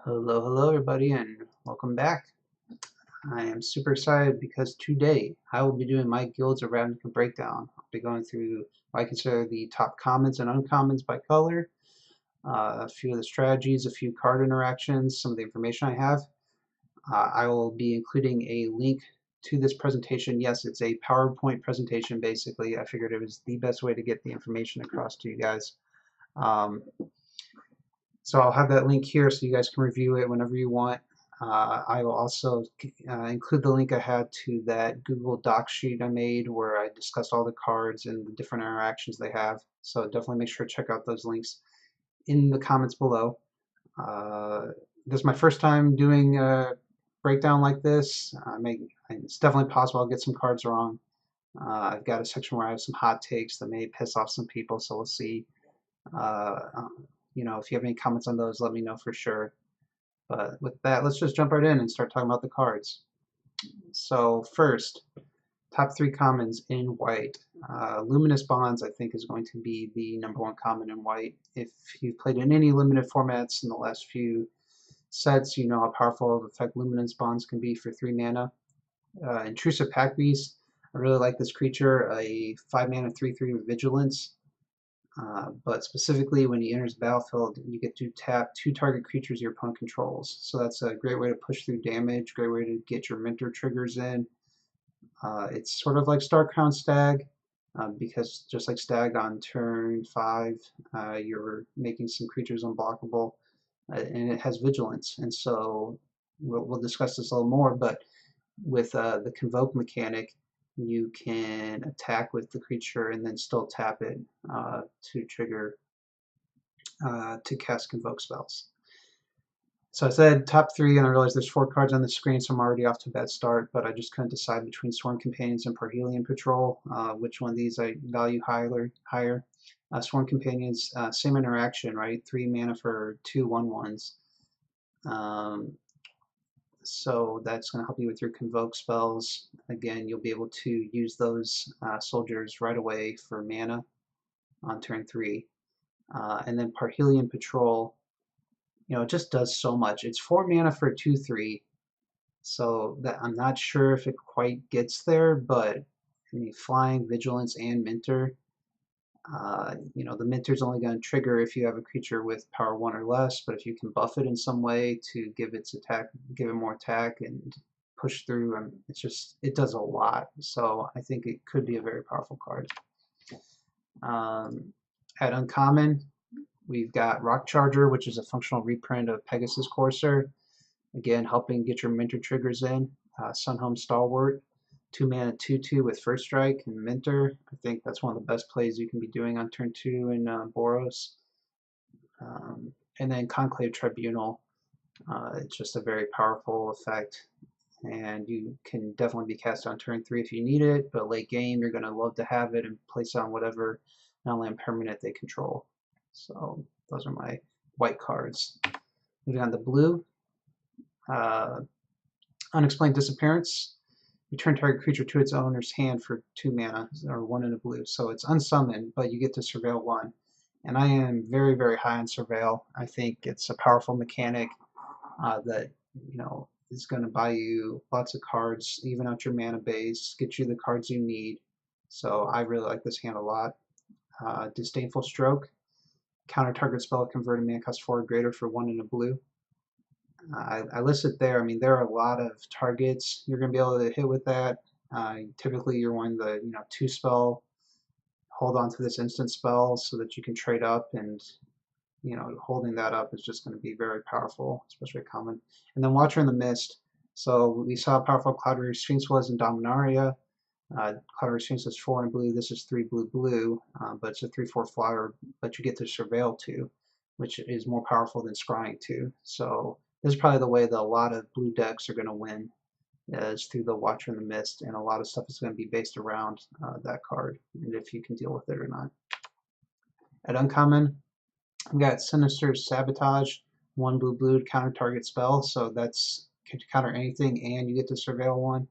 Hello everybody, and welcome back. I am super excited because today I will be doing my Guilds of Ravnica breakdown. I'll be going through what I consider the top commons and uncommons by color, a few of the strategies, a few card interactions, some of the information I have. I will be including a link to this presentation. Yes, it's a PowerPoint presentation basically. I figured it was the best way to get the information across to you guys. So I'll have that link here so you guys can review it whenever you want. I will also include the link I had to that Google Doc sheet I made where I discussed all the cards and the different interactions they have. So definitely make sure to check out those links in the comments below. This is my first time doing a breakdown like this. It's definitely possible I'll get some cards wrong. I've got a section where I have some hot takes that may piss off some people, so we'll see. If you have any comments on those, let me know for sure. But with that, let's just jump right in and start talking about the cards. So first, top three commons in white. Luminous Bonds, I think, is going to be the #1 common in white. If you've played in any limited formats in the last few sets, you know how powerful of effect Luminous Bonds can be for 3 mana. Intrusive Pack Beast, I really like this creature, a 5 mana 3/3 with Vigilance. But specifically when he enters the battlefield, you get to tap 2 target creatures your opponent controls. So that's a great way to push through damage, great way to get your mentor triggers in. It's sort of like Starcrown Stag, because just like Stag on turn 5, you're making some creatures unblockable, and it has Vigilance. And so we'll discuss this a little more, but with the Convoke mechanic, you can attack with the creature and then still tap it to trigger to cast Convoke spells. So I said top 3, and I realized there's 4 cards on the screen, so I'm already off to a bad start, but I just couldn't decide between Swarm Companions and Parhelion Patrol, which one of these I value higher. Swarm Companions, same interaction, right? 3 mana for 2 1/1s. So that's going to help you with your Convoke spells. Again, you'll be able to use those soldiers right away for mana on turn 3. And then Parhelion Patrol, it just does so much. It's 4 mana for 2/3, so that I'm not sure if it quite gets there, but I mean, flying, vigilance, and mentor. The mentor's only going to trigger if you have a creature with power 1 or less, but if you can buff it in some way to give its attack, give it more attack and push through, it does a lot. So I think it could be a very powerful card. At uncommon, we've got Rock Charger, which is a functional reprint of Pegasus Courser. Again, helping get your mentor triggers in. Sunhome Stalwart, 2 mana 2/2 with First Strike and Mentor. I think that's one of the best plays you can be doing on turn 2 in Boros. And then Conclave Tribunal. It's just a very powerful effect, and you can definitely be cast on turn 3 if you need it, but late game you're going to love to have it and place it on whatever non-land permanent they control. So those are my white cards. Moving on to blue. Unexplained Disappearance. Return target creature to its owner's hand for 2 mana, or 1 in a blue. So it's unsummoned, but you get to Surveil 1. And I am very, very high on Surveil. I think it's a powerful mechanic that is going to buy you lots of cards, even out your mana base, get you the cards you need. So I really like this hand a lot. Disdainful Stroke. Counter target spell converted mana cost 4 or greater for 1 in a blue. I listed there. I mean, there are a lot of targets you're going to be able to hit with that. Typically, you're wanting the 2 spell, hold on to this instant spell so that you can trade up, and holding that up is just going to be very powerful, especially common. And then Watcher in the Mist. So we saw how powerful Cloudreaver Sphinx was in Dominaria. Cloudreaver Sphinx is 4 in blue. This is 3 blue, but it's a 3/4 flyer. But you get to Surveil 2, which is more powerful than Scrying 2. So this is probably the way that a lot of blue decks are going to win, is through the Watcher in the Mist, and a lot of stuff is going to be based around that card, and if you can deal with it or not. At uncommon, we got Sinister Sabotage, 1 blue to counter target spell, so that's to counter anything, and you get to Surveil 1.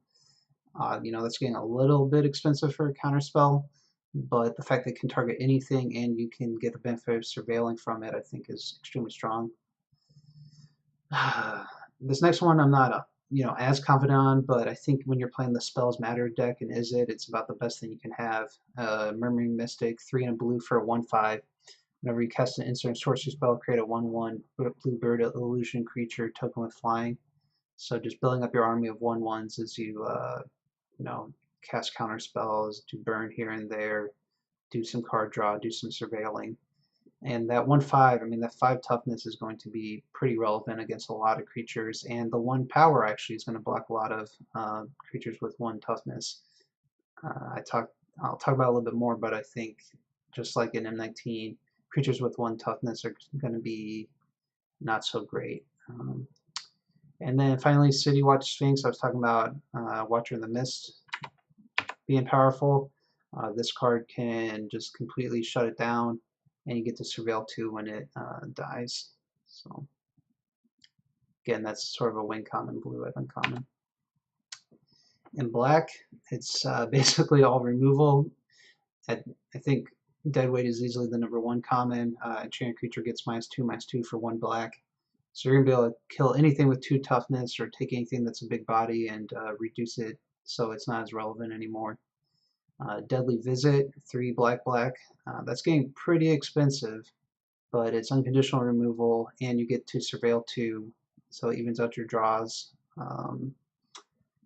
That's getting a little bit expensive for a counter spell, but the fact that it can target anything and you can get the benefit of surveilling from it, I think, is extremely strong. This next one I'm not as confident on, but I think when you're playing the Spells Matter deck and it's about the best thing you can have. Murmuring Mystic, 3 and a blue for a 1/5. Whenever you cast an instant sorcery spell, create a 1/1 blue bird illusion creature token with flying. So just building up your army of 1/1s as you cast counter spells, do burn here and there, do some card draw, do some surveilling. And that 1/5, I mean, that 5 toughness is going to be pretty relevant against a lot of creatures, and the 1 power actually is going to block a lot of creatures with 1 toughness. I'll talk about it a little bit more, but I think just like in M19, creatures with 1 toughness are going to be not so great. And then finally, City Watch Sphinx. I was talking about Watcher in the Mist being powerful. This card can just completely shut it down, and you get to surveil 2 when it dies. So again, that's sort of a win common, blue at uncommon. In black, it's basically all removal. I think Deadweight is easily the #1 common. Enchanted creature gets -2/-2 for 1 black. So you're going to be able to kill anything with 2 toughness or take anything that's a big body and reduce it so it's not as relevant anymore. Deadly Visit, 3 black. That's getting pretty expensive, but it's unconditional removal and you get to surveil 2, so it evens out your draws.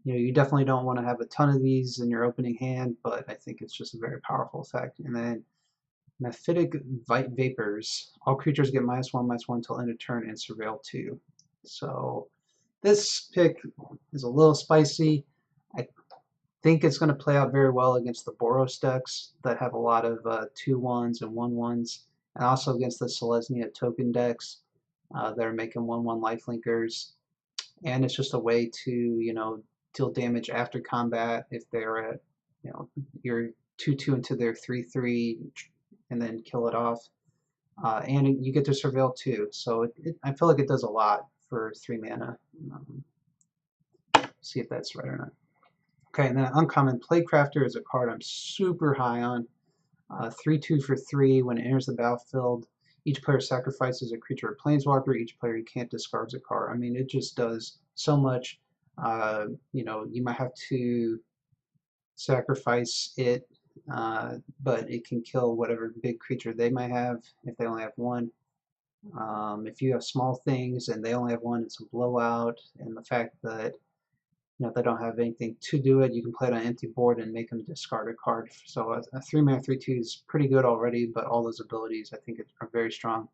You definitely don't want to have a ton of these in your opening hand, but I think it's just a very powerful effect. And then Mephitic Vapors. All creatures get -1/-1 until end of turn and surveil 2. So this pick is a little spicy. I think it's going to play out very well against the Boros decks that have a lot of 2/1s and 1/1s, and also against the Selesnya token decks that are making 1/1 lifelinkers. And it's just a way to deal damage after combat if they're at you're 2/2 into their 3/3 and then kill it off. And you get to surveil 2, so I feel like it does a lot for 3 mana. See if that's right or not. Okay, and then uncommon Playcrafter is a card I'm super high on. 3/2 for 3. When it enters the battlefield, each player sacrifices a creature or planeswalker. Each player you can't discards a card. I mean, it just does so much. You might have to sacrifice it, but it can kill whatever big creature they might have if they only have 1. If you have small things and they only have 1, it's a blowout. And the fact that they don't have anything to do it, you can play it on an empty board and make them discard a card. So a 3-mana 3/2 is pretty good already, but all those abilities I think are very strong.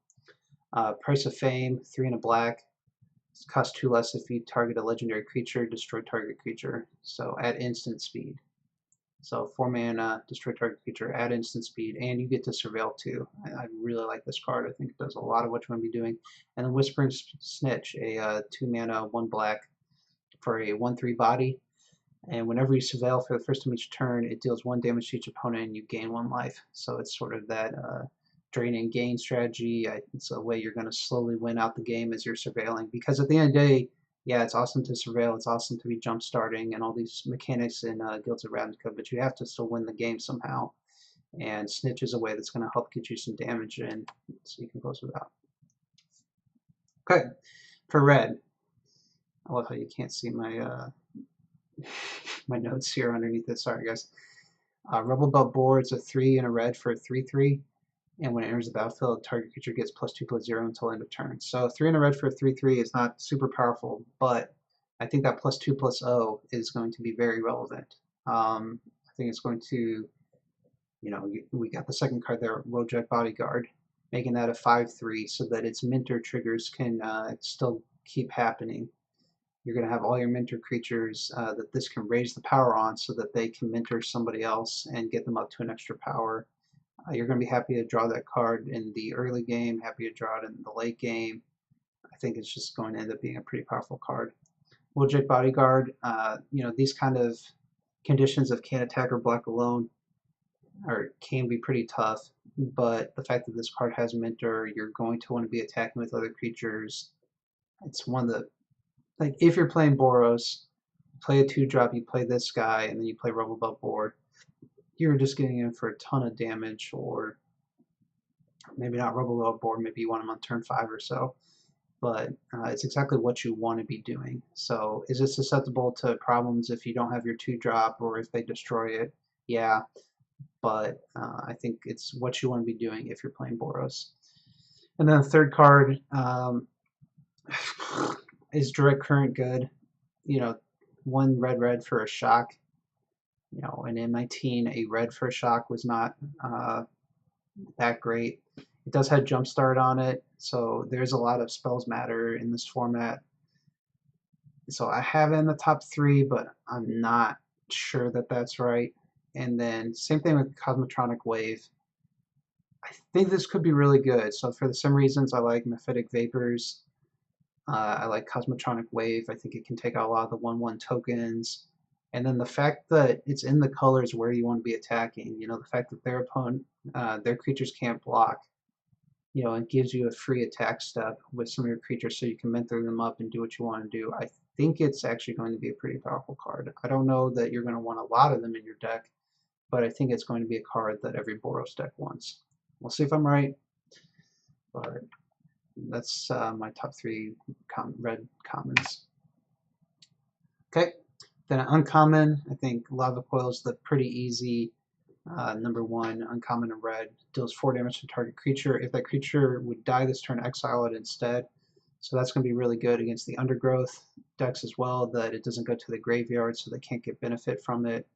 Price of Fame, 3 and a black. It costs 2 less if you target a legendary creature, destroy target creature. So at instant speed. So 4 mana, destroy target creature, add instant speed, and you get to surveil 2. I really like this card. I think it does a lot of what you want to be doing. And then Whispering Snitch, a 2 mana, 1 black for a 1/3 body. And whenever you surveil for the first time each turn, it deals 1 damage to each opponent and you gain 1 life. So it's sort of that drain and gain strategy. It's a way you're going to slowly win out the game as you're surveilling. Because at the end of the day, yeah, it's awesome to surveil, it's awesome to be jump starting and all these mechanics in Guilds of Ravnica, but you have to still win the game somehow. And Snitch is a way that's going to help get you some damage in, so you can close it out. Okay, for red, I love how you can't see my my notes here underneath this. Sorry, guys. Rebel Belt Board's a 3 and a red for a 3/3. And when it enters the battlefield, target creature gets +2/+0 until end of turn. So 3 and a red for a 3/3 is not super powerful, but I think that +2/+0 is going to be very relevant. I think it's going to, we got the second card there, Wojek Bodyguard, making that a 5/3 so that its Minter triggers can still keep happening. You're going to have all your Minter creatures that this can raise the power on so that they can Minter somebody else and get them up to an extra power. You're going to be happy to draw that card in the early game, happy to draw it in the late game. I think it's just going to end up being a pretty powerful card. Wojek Bodyguard, these kind of conditions of can't attack or block alone can be pretty tough, but the fact that this card has Minter, you're going to want to be attacking with other creatures. It's one of the, like, if you're playing Boros, play a 2-drop, you play this guy, and then you play Rebel Belt Board. You're just getting in for a ton of damage, or maybe not Rebel Belt Board, maybe you want them on turn 5 or so. but it's exactly what you want to be doing. So is it susceptible to problems if you don't have your 2-drop or if they destroy it? Yeah, but I think it's what you want to be doing if you're playing Boros. And then the third card, is direct current good? You know, 1 red for a shock. You know, and in my teen, a red for a shock was not that great. It does have Jumpstart on it, so there's a lot of spells matter in this format. So I have it in the top 3, but I'm not sure that that's right. And then same thing with Cosmotronic Wave. I think this could be really good. So for the same reasons I like Mephitic Vapors, I like Cosmotronic Wave. I think it can take out a lot of the 1/1 tokens. And then the fact that it's in the colors where you want to be attacking, you know, the fact that their opponent, their creatures can't block, you know, it gives you a free attack step with some of your creatures so you can mentor them up and do what you want to do. I think it's actually going to be a pretty powerful card. I don't know that you're going to want a lot of them in your deck, but I think it's going to be a card that every Boros deck wants. We'll see if I'm right, but that's my top 3 red commons. Okay, then an uncommon, I think Lava Coil is the pretty easy number 1 uncommon in red. Deals 4 damage to target creature. If that creature would die this turn, exile it instead. So that's going to be really good against the Undergrowth decks as well, that it doesn't go to the graveyard so they can't get benefit from it.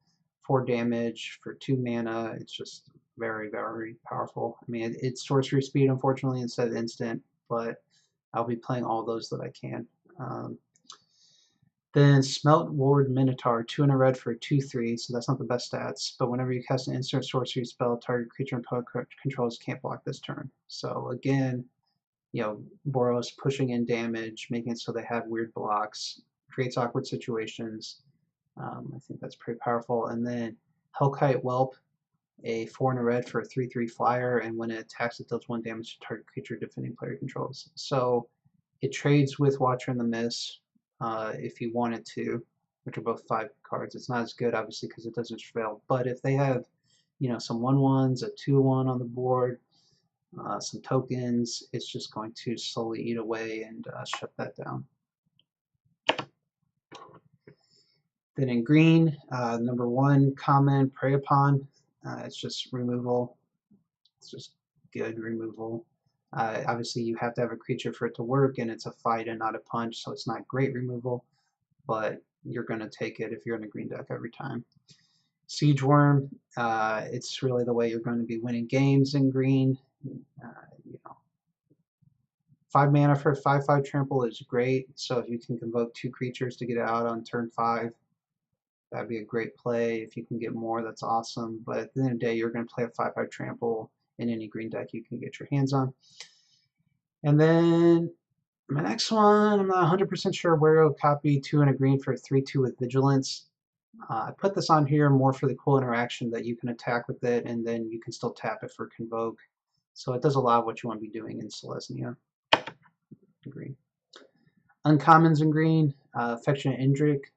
4 damage for 2 mana. It's just very, very powerful. I mean, it's sorcery speed, unfortunately, instead of instant, but I'll be playing all those that I can. Then Smelt Ward Minotaur, 2 and a red for a 2/3, so that's not the best stats. But whenever you cast an instant sorcery spell, target creature and opponent controls can't block this turn. So again, you know, Boros pushing in damage, making it so they have weird blocks, creates awkward situations. I think that's pretty powerful. And then Hellkite Whelp, a 4 and a red for a 3/3 flyer, and when it attacks, it deals 1 damage to target creature defending player controls. So it trades with Watcher in the Mist if you wanted to, which are both 5 cards. It's not as good, obviously, because it doesn't fail. But if they have, you know, some 1/1s, a 2/1 on the board, some tokens, it's just going to slowly eat away and shut that down. Then in green, number 1 common, Prey Upon. It's just removal. It's just good removal. Obviously, you have to have a creature for it to work, and it's a fight and not a punch, so it's not great removal, but you're going to take it if you're in a green deck every time. Siege Worm, it's really the way you're going to be winning games in green. You know, 5 mana for a 5/5 trample is great, so if you can convoke 2 creatures to get it out on turn 5, that'd be a great play. If you can get more, that's awesome, but at the end of the day, you're going to play a 5/5 trample in any green deck you can get your hands on. And then my next one, I'm not 100% sure where I'll copy 2 and a green for a 3/2 with Vigilance. I put this on here more for the cool interaction that you can attack with it, and then you can still tap it for Convoke. So it does a lot of what you want to be doing in Selesnya. Green. Uncommons in green, Affectionate Indrik.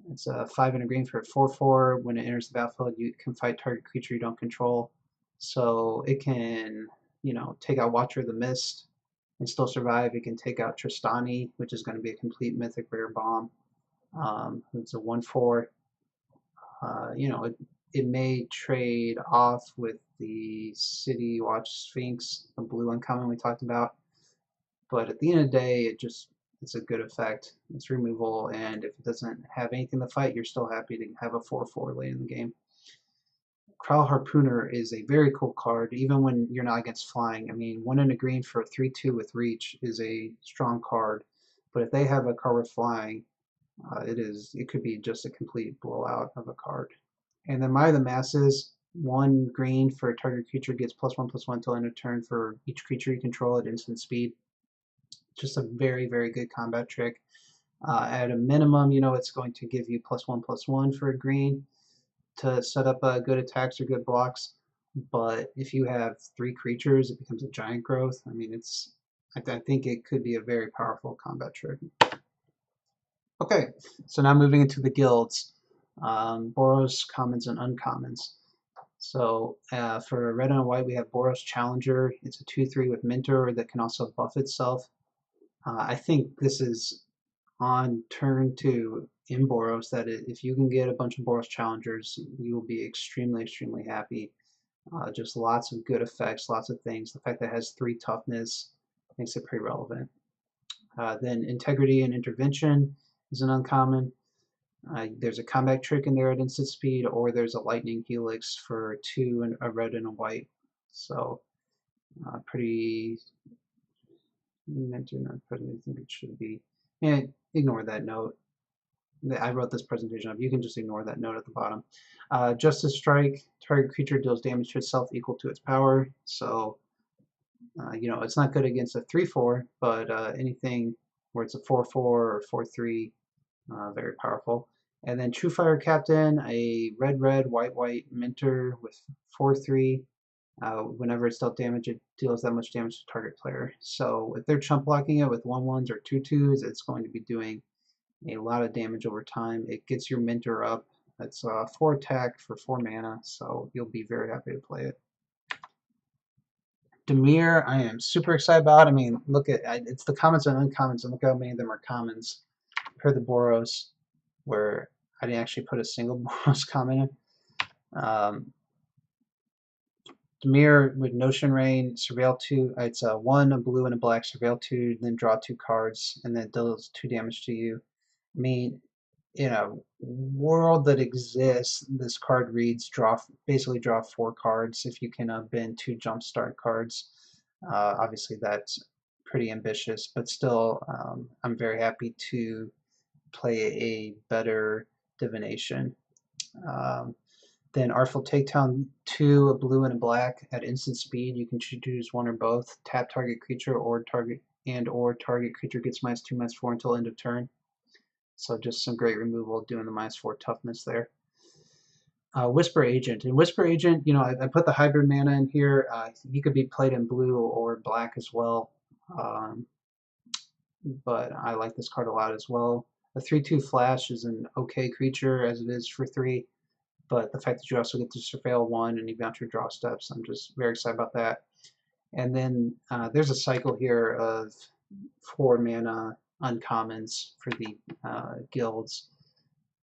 It's a 5 and a green for a 4/4. When it enters the battlefield, you can fight target creature you don't control. So it can, you know, take out Watcher of the Mist and still survive. It can take out Tristani, which is going to be a complete mythic rare bomb. It's a 1/4. You know, it may trade off with the City Watch Sphinx, the blue uncommon we talked about. But at the end of the day, it's a good effect. It's removal, and if it doesn't have anything to fight, you're still happy to have a 4/4 late in the game. Crow Harpooner is a very cool card, even when you're not against flying. I mean, 1 and a green for a 3/2 with reach is a strong card, but if they have a card with flying, it could be just a complete blowout of a card. And then Mire the Masses, 1 green for a target creature gets +1/+1 till end of turn for each creature you control at instant speed. Just a very, very good combat trick. At a minimum, you know, it's going to give you +1/+1 for a green to set up good attacks or good blocks. But if you have 3 creatures, it becomes a giant growth. I mean, I think it could be a very powerful combat trick. Okay, so now moving into the guilds. Boros, commons, and uncommons. So for red and white, we have Boros Challenger. It's a 2/3 with Mentor that can also buff itself. I think this is on turn 2 in Boros that if you can get a bunch of Boros challengers, you will be extremely, extremely happy. Just lots of good effects, lots of things. The fact that it has 3 toughness makes it pretty relevant. Then Integrity and Intervention is an uncommon. There's a combat trick in there at instant speed, or there's a lightning helix for 2 and a red and a white. So pretty. I think it should be. And ignore that note. I wrote this presentation up. You can just ignore that note at the bottom. Justice Strike. Target creature deals damage to itself equal to its power. So it's not good against a 3/4, but anything where it's a 4/4 or 4/3. Very powerful. And then True Fire Captain, a red, white minter with 4/3. Whenever it's dealt damage, it deals that much damage to target player. So if they're chump blocking it with 1/1s or 2/2s, it's going to be doing a lot of damage over time. It gets your minter up. That's 4 attack for 4 mana, so you'll be very happy to play it. Dimir, I am super excited about. I mean, look at it's the commons and uncommons, and look how many of them are commons. Per the Boros, where I didn't actually put a single Boros common in. Dimir with Notion Rain, Surveil 2. It's a 1, a blue, and a black. Surveil 2, then draw 2 cards, and then deals 2 damage to you. I mean, in a world that exists, this card reads basically draw 4 cards if you can bend 2 jumpstart cards. Obviously, that's pretty ambitious, but still, I'm very happy to play a better divination. Then Artful Takedown 2, a blue and a black at instant speed. You can choose one or both. Tap target creature or target creature gets -2/-4 until end of turn. So just some great removal doing the -4 toughness there. Whisper Agent. And Whisper Agent, I put the hybrid mana in here. He could be played in blue or black as well. But I like this card a lot as well. A 3/2 Flash is an okay creature as it is for 3. But the fact that you also get to surveil 1 and even after draw steps, I'm just very excited about that. And then there's a cycle here of 4 mana uncommons for the guilds.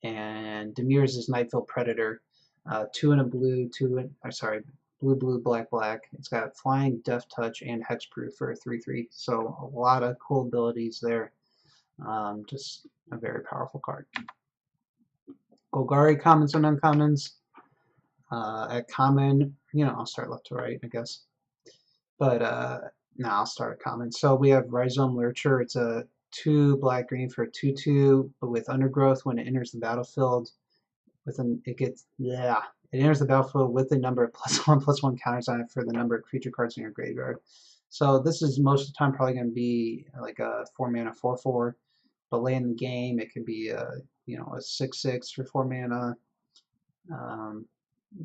And Demir's is Nightfield Predator, 2 and a blue, blue, black. It's got Flying, Death Touch, and Hexproof for a 3/3. So a lot of cool abilities there. Just a very powerful card. Golgari commons and uncommons. At common, I'll start left to right, I guess. But now I'll start at common. So we have Rhizome Lurcher. It's a 2 black-green for a 2/2, but with Undergrowth when it enters the battlefield. It enters the battlefield with a number of +1/+1 counters on it for the number of creature cards in your graveyard. So this is most of the time probably going to be like a 4 mana 4/4, but late in the game it could be a 6/6 for 4 mana.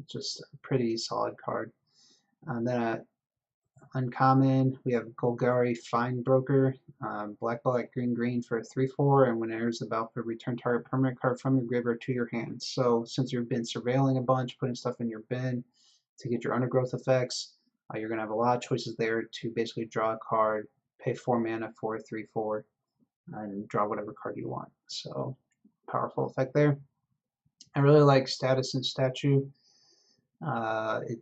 Just a pretty solid card. And then uncommon, we have Golgari Fine Broker, black, green for a 3/4, and when it enters the battlefield, return target permanent card from your graveyard to your hand. So since you've been surveilling a bunch, putting stuff in your bin to get your Undergrowth effects, you're going to have a lot of choices there to basically draw a card, pay 4 mana for a 3/4, and draw whatever card you want. So powerful effect there. I really like Status and Statue.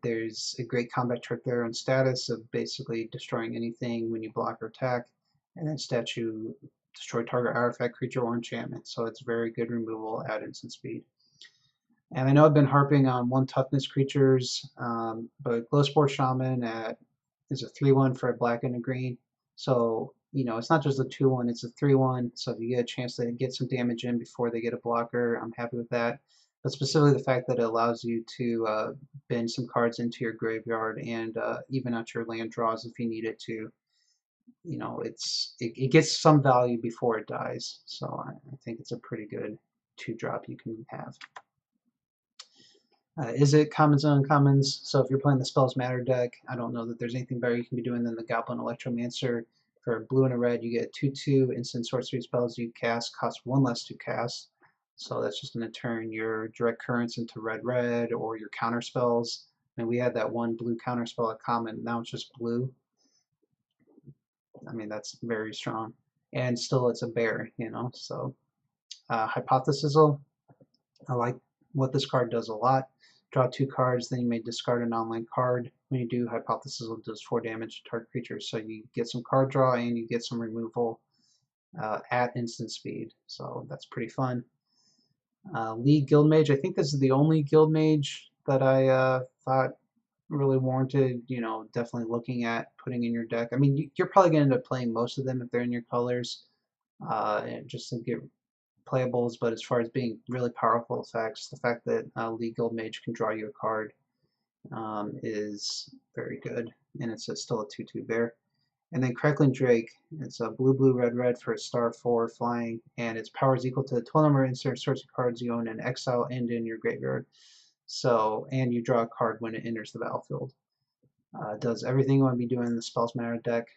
There's a great combat trick there on Status of basically destroying anything when you block or attack, and then Statue, destroy target artifact, creature, or enchantment. So it's very good removal at instant speed. And I know I've been harping on 1 toughness creatures, but Glowspore Shaman is a 3/1 for a black and a green. So it's not just a 2/1, it's a 3/1. So if you get a chance to get some damage in before they get a blocker, I'm happy with that. But specifically the fact that it allows you to bend some cards into your graveyard and even out your land draws if you need it to. It gets some value before it dies. So I think it's a pretty good 2-drop you can have. Is it commons and uncommons? So if you're playing the Spells Matter deck, I don't know that there's anything better you can be doing than the Goblin Electromancer. For a blue and a red, you get 2/2 instant sorcery spells you cast, cost 1 less to cast. So that's just going to turn your direct currents into red, or your counter spells. And we had that 1 blue counter spell at common, now it's just blue. I mean, that's very strong. and still it's a bear, you know. So Hypothesizal, I like what this card does a lot. Draw 2 cards, then you may discard an online card. When you do, Hypothesizal does 4 damage to target creature, so you get some card draw and you get some removal at instant speed, so that's pretty fun. Lead Guild Mage, I think this is the only Guild Mage that I thought really warranted, you know, definitely looking at putting in your deck. I mean, you're probably going to end up playing most of them if they're in your colors, just to get playables, but as far as being really powerful effects, the fact that Lead Guild Mage can draw you a card is very good, and it's still a 2/2 bear. And then Crackling Drake, it's a blue, red for a star 4 flying, and its power is equal to the total number of instant sorcery cards you own in exile and in your graveyard. So, and you draw a card when it enters the battlefield. Does everything you want to be doing in the Spells Matter deck.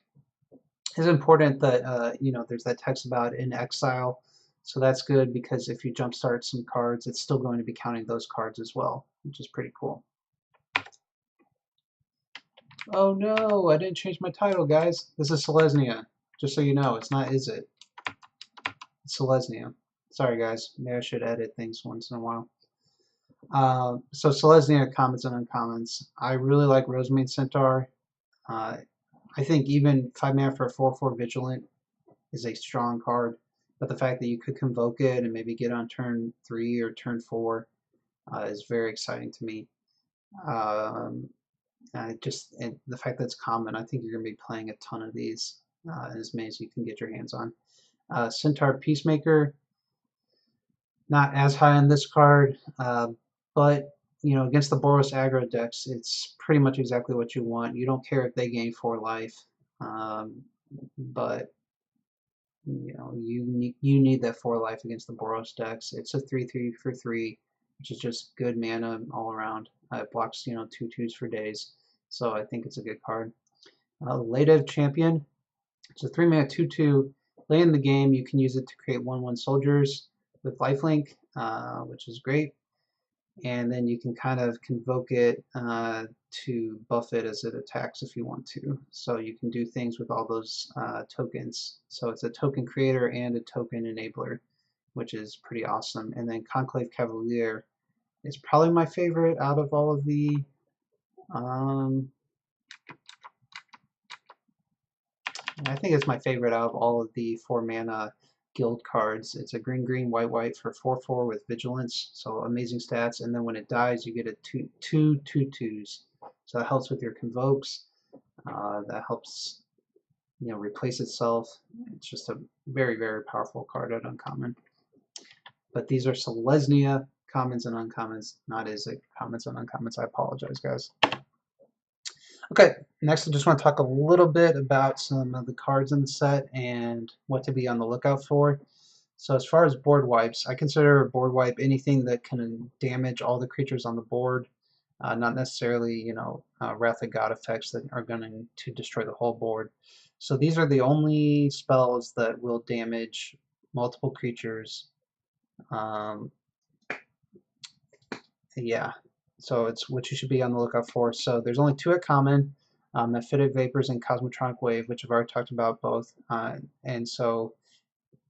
It's important that, you know, there's that text about in exile, so that's good because if you jumpstart some cards, it's still going to be counting those cards as well, which is pretty cool. Oh no, I didn't change my title, guys. This is Selesnya. Just so you know, it's not Is It. It's Selesnya. Sorry, guys. Maybe I should edit things once in a while. So Selesnya, commons and uncommons. I really like Rosemane Centaur. I think even 5 mana for a 4/4 Vigilant is a strong card, but the fact that you could convoke it and maybe get on turn 3 or turn 4 is very exciting to me. And the fact that it's common, I think you're going to be playing a ton of these, as many as you can get your hands on. Centaur Peacemaker, not as high on this card, but you know, against the Boros aggro decks, it's pretty much exactly what you want. You don't care if they gain 4 life, but you know, you need that 4 life against the Boros decks. It's a 3/3 for 3, which is just good mana all around. It blocks, you know, 2/2s for days, so I think it's a good card. Lative Champion, it's a 3 mana 2/2. Late in the game, you can use it to create 1/1 soldiers with lifelink, which is great. And then you can kind of convoke it to buff it as it attacks if you want to. So you can do things with all those tokens. So it's a token creator and a token enabler, which is pretty awesome. And then Conclave Cavalier is probably my favorite out of all of the I think it's my favorite out of all of the 4 mana guild cards. It's a green, white for 4/4 with vigilance, so amazing stats. And then when it dies, you get a 2/2s. So that helps with your convokes. That helps, you know, replace itself. It's just a very, very powerful card at uncommon. But these are Selesnya commons and uncommons, not Izzet commons and uncommons. I apologize, guys. Okay, next I just want to talk a little bit about some of the cards in the set and what to be on the lookout for. So as far as board wipes, I consider a board wipe anything that can damage all the creatures on the board, not necessarily, you know, Wrath of God effects that are going to destroy the whole board. So these are the only spells that will damage multiple creatures. Yeah, so it's what you should be on the lookout for. So there's only 2 at common, Mephitic Vapors and Cosmotronic Wave, which I've already talked about both. And so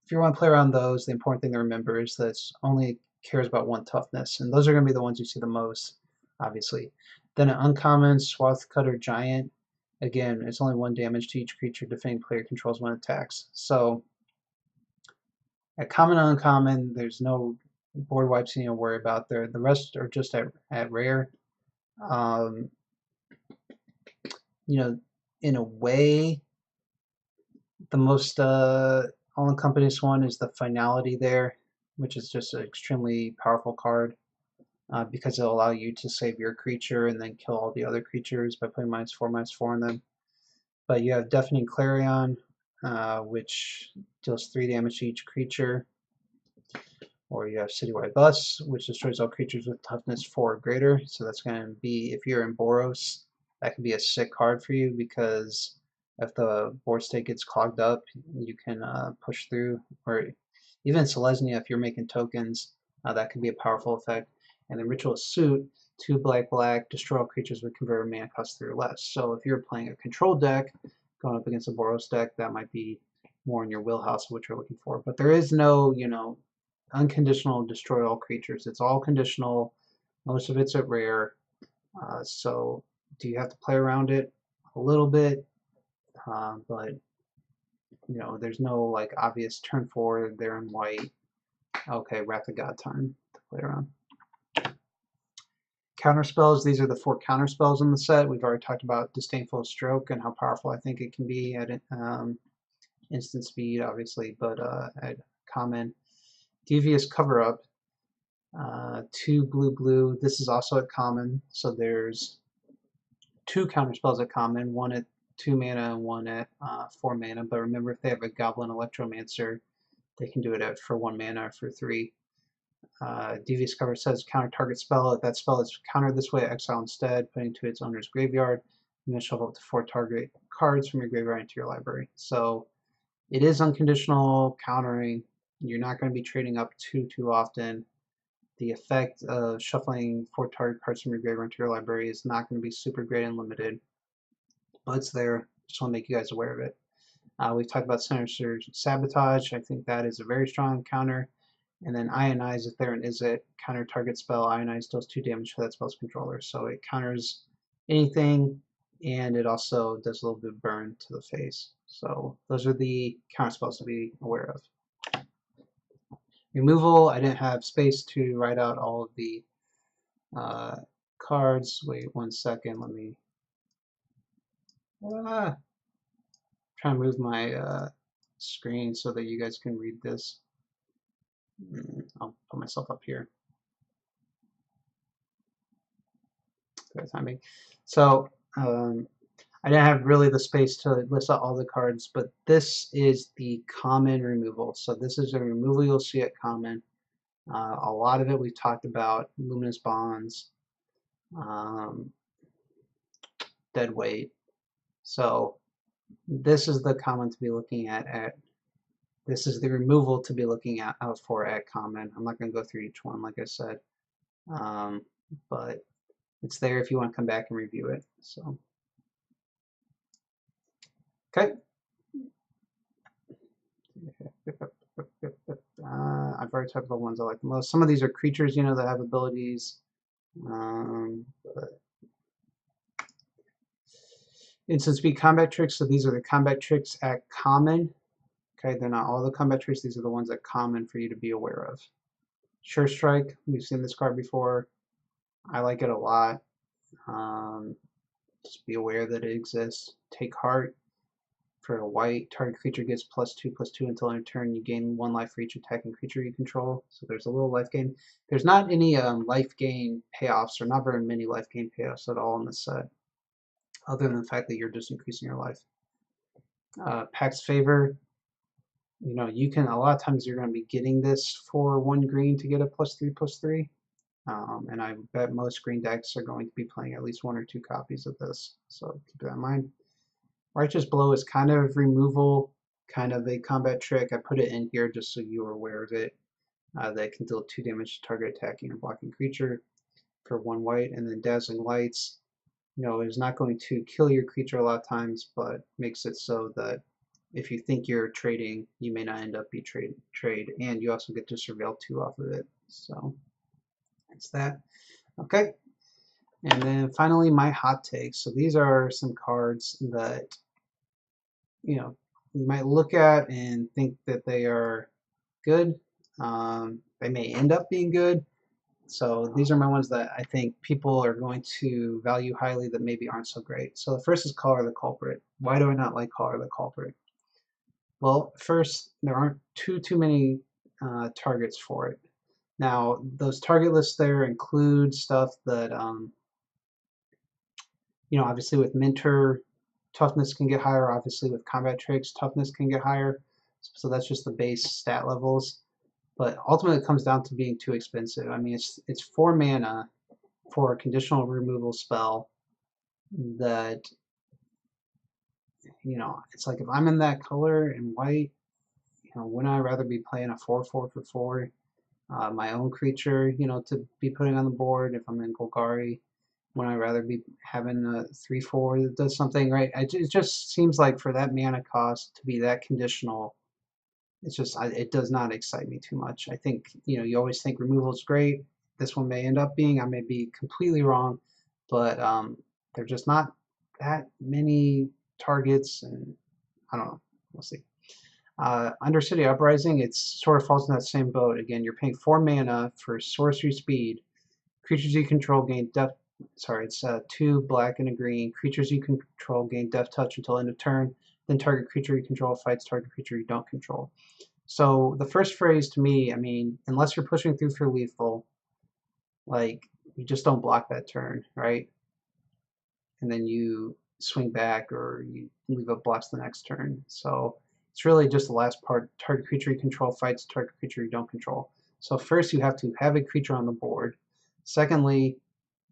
if you want to play around those, the important thing to remember is that it only cares about 1 toughness, and those are going to be the ones you see the most, obviously. Then an uncommon Swath Cutter Giant. Again, it's only 1 damage to each creature defending player controls when it attacks. So at common and uncommon, there's no board wipes you need to worry about there. The rest are just at rare. You know, in a way, the most all-encompassing one is the Finality there, which is just an extremely powerful card because it'll allow you to save your creature and then kill all the other creatures by putting -4/-4 on them. But you have Deafening Clarion, which deals 3 damage to each creature. Or you have Citywide Bus, which destroys all creatures with toughness 4 or greater. So that's going to be, if you're in Boros, that could be a sick card for you because if the board state gets clogged up, you can push through. Or even Selesnya, if you're making tokens, that could be a powerful effect. And then Ritual Suit, 2 black, destroy all creatures with converted mana cost 3 or less. So if you're playing a control deck, going up against a Boros deck, that might be more in your wheelhouse of what you're looking for. But there is no, you know, unconditional destroy all creatures. It's all conditional. Most of it's at rare. So do you have to play around it a little bit? But you know, there's no like obvious turn 4 there in white. Okay, Wrath of God time to play around. Counter spells, these are the 4 counter spells in the set. We've already talked about Disdainful Stroke and how powerful I think it can be at instant speed, obviously, but at common. Devious Cover Up, 2 blue. This is also at common, so there's 2 counter spells at common, one at 2 mana and one at 4 mana. But remember, if they have a Goblin Electromancer, they can do it for 1 mana or for 3. Devious Cover says counter target spell. If that spell is countered this way, exile instead, putting to its owner's graveyard. You may shuffle up to 4 target cards from your graveyard into your library. So it is unconditional countering. You're not going to be trading up too often. The effect of shuffling 4 target cards from your graveyard into your library is not going to be super great and limited, but it's there. Just want to make you guys aware of it. We've talked about Sinister Sabotage. I think that is a very strong counter. And then Ionize, if they're an Izzet counter target spell, Ionize deals 2 damage for that spell's controller. So it counters anything, and it also does a little bit of burn to the face. So those are the counter spells to be aware of. Removal, I didn't have space to write out all of the cards. Wait 1 second, let me try and move my screen so that you guys can read this. I'll put myself up here. Good timing. So I didn't have really the space to list out all the cards, but this is the common removal. So this is a removal you'll see at common. A lot of it we've talked about: Luminous Bonds, Dead Weight. So this is the common to be looking at. This is the removal to be looking out for at common. I'm not going to go through each one, like I said, but it's there if you want to come back and review it. So, okay. I've already talked about the ones I like the most. Some of these are creatures, you know, that have abilities. But instant speed combat tricks. So these are the combat tricks at common. Okay, they're not all the combat tricks. These are the ones that common for you to be aware of. Sure Strike. We've seen this card before. I like it a lot. Just be aware that it exists. Take Heart. For a white, target creature gets +2/+2 until end of turn. You gain 1 life for each attacking creature you control. So there's a little life gain. There's not any life gain payoffs, or not very many life gain payoffs at all in this set, other than the fact that you're just increasing your life. Pax Favor. You know, you can, a lot of times you're going to be getting this for 1 green to get a +3/+3. And I bet most green decks are going to be playing at least 1 or 2 copies of this. So keep that in mind. Righteous Blow is kind of removal, kind of a combat trick. I put it in here just so you are aware of it. That can deal 2 damage to target attacking or blocking creature for 1 white. And then Dazzling Lights, you know, is not going to kill your creature a lot of times, but makes it so that if you think you're trading, you may not end up be trade, and you also get to surveil 2 off of it. So that's that. Okay. And then finally, my hot takes. So these are some cards that, you know, you might look at and think that they are good. They may end up being good. So these are my ones that I think people are going to value highly that maybe aren't so great. So the first is Collar the Culprit. Why do I not like Collar the Culprit? Well, first, there aren't too many targets for it. Now, those target lists there include stuff that, you know, obviously with Minter, toughness can get higher. Obviously with combat tricks, toughness can get higher. So that's just the base stat levels. But ultimately it comes down to being too expensive. I mean, it's 4 mana for a conditional removal spell that, you know, it's like if I'm in that color in white, you know, wouldn't I rather be playing a 4/4 for 4? My own creature, you know, to be putting on the board if I'm in Golgari. Wouldn't I rather be having a 3/4 that does something, right? It just seems like for that mana cost to be that conditional, it's just it does not excite me too much. I think, you know, you always think removal is great. This one may end up being, I may be completely wrong, but they're just not that many targets, and I don't know. We'll see. Undercity Uprising, it sort of falls in that same boat. Again, you're paying 4 mana for sorcery speed. Creatures you control gain death. Sorry, it's 2 black and a green. Creatures you control gain death touch until end of turn. Then target creature you control fights target creature you don't control. So the first phrase to me, I mean, unless you're pushing through for lethal, like you just don't block that turn, right? And then you swing back or you leave up blocks the next turn. So it's really just the last part. Target creature you control fights target creature you don't control. So first you have to have a creature on the board. Secondly,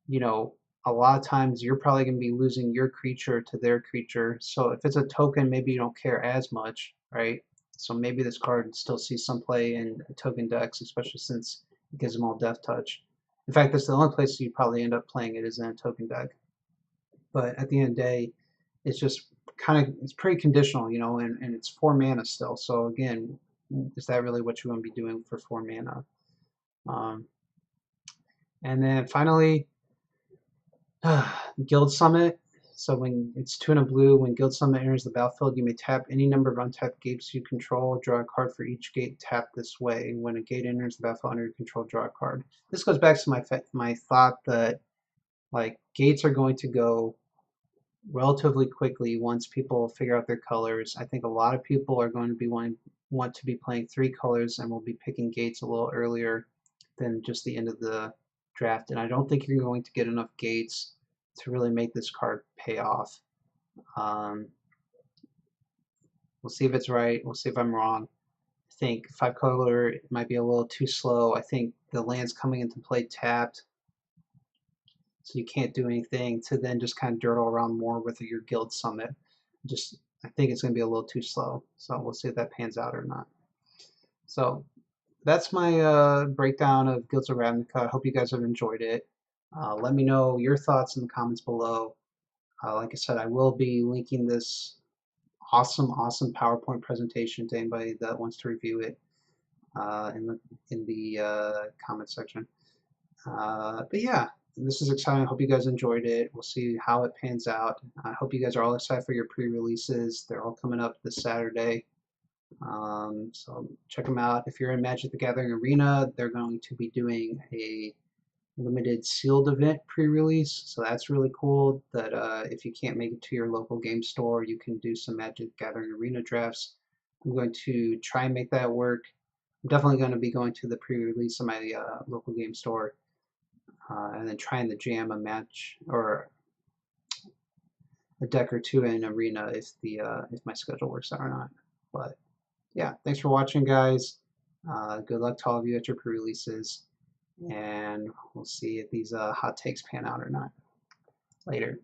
you know, a lot of times you're probably going to be losing your creature to their creature. So if it's a token, maybe you don't care as much, right? So maybe this card still sees some play in token decks, especially since it gives them all death touch. In fact, that's the only place you probably end up playing it is in a token deck. But at the end of the day, it's just kind of, it's pretty conditional, you know, and it's 4 mana still. So again, is that really what you want to be doing for 4 mana? And then finally, Guild Summit. So when it's 2 and a blue, when Guild Summit enters the battlefield, you may tap any number of untapped gates you control. Draw a card for each gate tapped this way. When a gate enters the battlefield under your control, draw a card. This goes back to my thought that like gates are going to go relatively quickly once people figure out their colors. I think a lot of people are going to be want to be playing 3 colors and will be picking gates a little earlier than just the end of the draft. And I don't think you're going to get enough gates to really make this card pay off. We'll see if it's right. We'll see if I'm wrong. I think 5 color might be a little too slow. I think the land's coming into play tapped, so you can't do anything to then just kind of dirtle around more with your Guild Summit. I think it's going to be a little too slow. So we'll see if that pans out or not. So that's my breakdown of Guilds of Ravnica. I hope you guys have enjoyed it. Let me know your thoughts in the comments below. Like I said, I will be linking this awesome PowerPoint presentation to anybody that wants to review it in the comment section. But yeah, this is exciting. I hope you guys enjoyed it. We'll see how it pans out. I hope you guys are all excited for your pre-releases. They're all coming up this Saturday. So check them out. If you're in Magic the Gathering Arena, they're going to be doing a limited sealed event pre-release, so that's really cool that if you can't make it to your local game store, you can do some Magic Gathering Arena drafts. I'm going to try and make that work. I'm definitely going to be going to the pre-release of my local game store and then trying to jam a match or a deck or two in Arena if my schedule works out or not. But yeah, thanks for watching, guys. Good luck to all of you at your pre-releases, and we'll see if these hot takes pan out or not. Later.